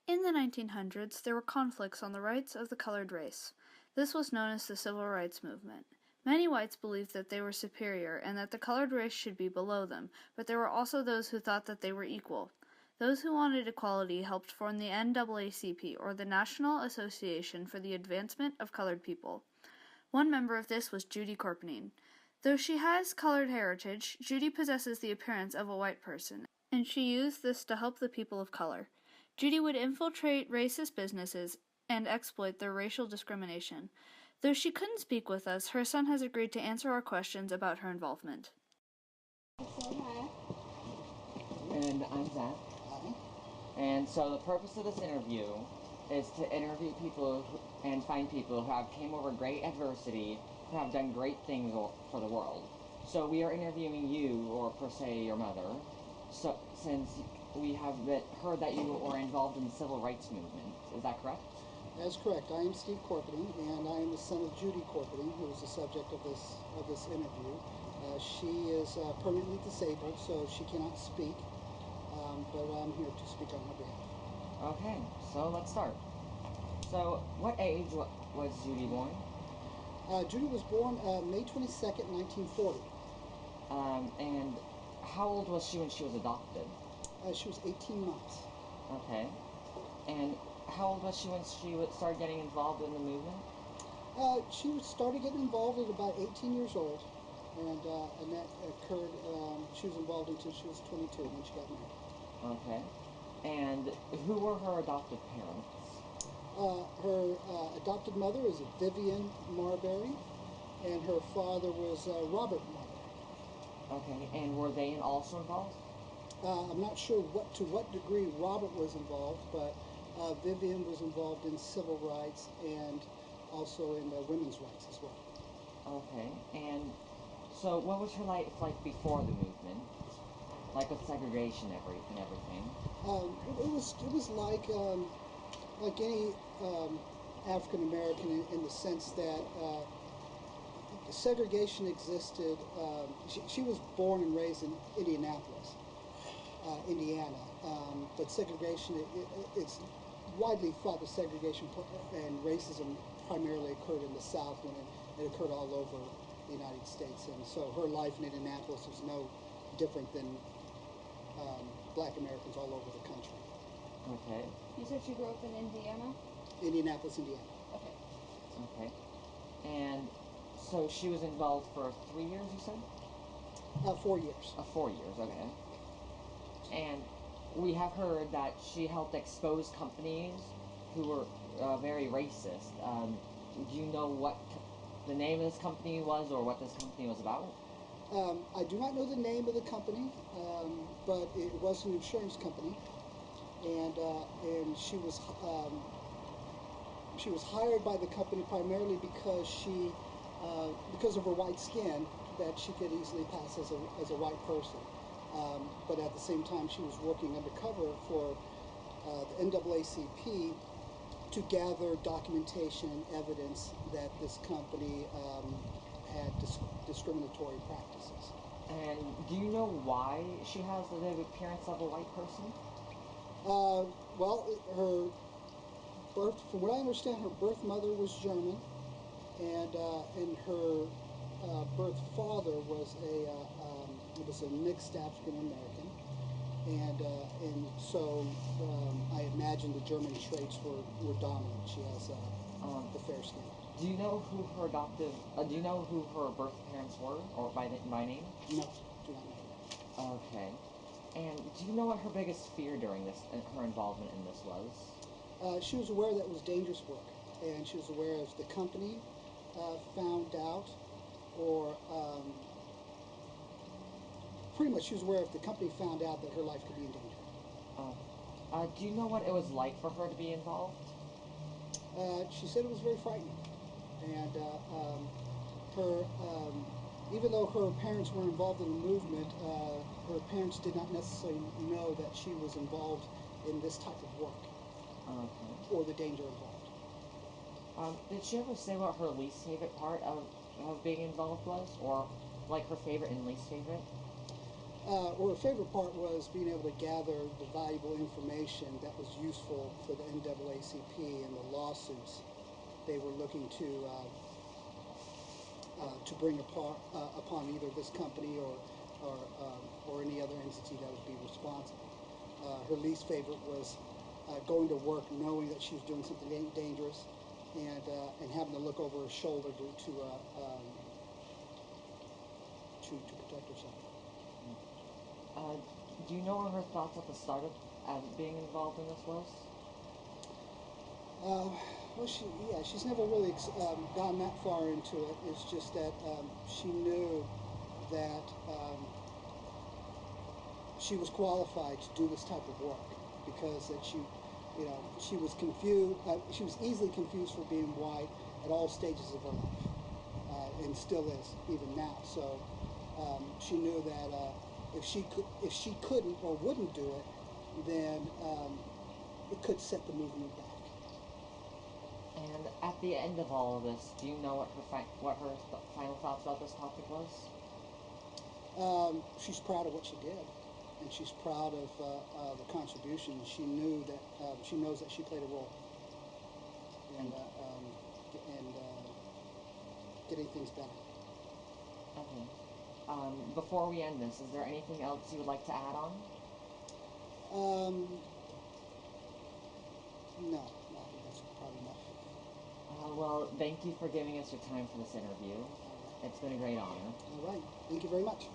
In the 1900s, there were conflicts on the rights of the colored race. This was known as the Civil Rights Movement. Many whites believed that they were superior and that the colored race should be below them, but there were also those who thought that they were equal. Those who wanted equality helped form the NAACP, or the National Association for the Advancement of Colored People. One member of this was Judy Corpening. Though she has colored heritage, Judy possesses the appearance of a white person, and she used this to help the people of color. Judy would infiltrate racist businesses and exploit their racial discrimination. Though she couldn't speak with us, her son has agreed to answer our questions about her involvement. And I'm Zach. And so the purpose of this interview is to interview people and find people who have came over great adversity, who have done great things for the world. So we are interviewing you, or per se your mother, so since we have heard that you were involved in the Civil Rights Movement. Is that correct? That's correct. I am Steve Corpening, and I am the son of Judy Corpening, who is the subject of this interview. She is permanently disabled, so she cannot speak, but I'm here to speak on her behalf. Okay, so let's start. So, what age was Judy born? Judy was born May 22nd, 1940. And how old was she when she was adopted? She was 18 months. Okay. And how old was she when she started getting involved in the movement? She started getting involved at about 18 years old, and that occurred, she was involved until she was 22 when she got married. Okay. And who were her adoptive parents? Her adopted mother is Vivian Marbury, and her father was Robert Marbury. Okay, and were they also involved? I'm not sure to what degree Robert was involved, but Vivian was involved in civil rights and also in women's rights as well. Okay, and so what was her life like before the movement? Like with segregation and everything? It was like any African American in the sense that segregation existed. She was born and raised in Indianapolis, Indiana, but segregation, it's widely thought that segregation and racism primarily occurred in the South when it occurred all over the United States. And so her life in Indianapolis was no different than black Americans all over the country. Okay. You said she grew up in Indiana? Indianapolis, Indiana. Okay. Okay. And so she was involved for 3 years, you said? 4 years. 4 years, okay. And we have heard that she helped expose companies who were very racist. Do you know what the name of this company was, or what this company was about? I do not know the name of the company, but it was an insurance company, and she was hired by the company primarily because of her white skin, that she could easily pass as a white person. But at the same time, she was working undercover for the NAACP to gather documentation and evidence that this company had discriminatory practices. And do you know why she has the appearance of a white person? Well, from what I understand, her birth mother was German, and her birth father was a mixed African American, and so I imagine the German traits were dominant. She has the fair skin. Do you know who her do you know who her birth parents were, or by name? No, do not know. Okay. And do you know what her biggest fear during her involvement in this was? She was aware that it was dangerous work, and she was aware if the company found out, or pretty much she was aware if the company found out that her life could be in danger. Do you know what it was like for her to be involved? She said it was very frightening, and even though her parents were involved in the movement, her parents did not necessarily know that she was involved in this type of work, or the danger involved. Did she ever say what her least favorite part of being involved was, or like her favorite and least favorite? Well, her favorite part was being able to gather the valuable information that was useful for the NAACP and the lawsuits they were looking to bring upon either this company or any other entity that would be responsible. Her least favorite was going to work knowing that she was doing something dangerous and having to look over her shoulder to protect herself. Do you know what her thoughts at the start of being involved in this was? Well, she's never really gone that far into it. It's just that she knew that she was qualified to do this type of work because that she was confused. She was easily confused for being white at all stages of her life, and still is even now. So she knew that if she couldn't or wouldn't do it, then it could set the movement back. And at the end of all of this, do you know what her final thoughts about this topic was? She's proud of what she did, and she's proud of the contribution. She knew that she knows that she played a role in getting things better. Okay. Before we end this, is there anything else you would like to add on? No, I think that's probably enough. Well, thank you for giving us your time for this interview. It's been a great honor. All right. Thank you very much.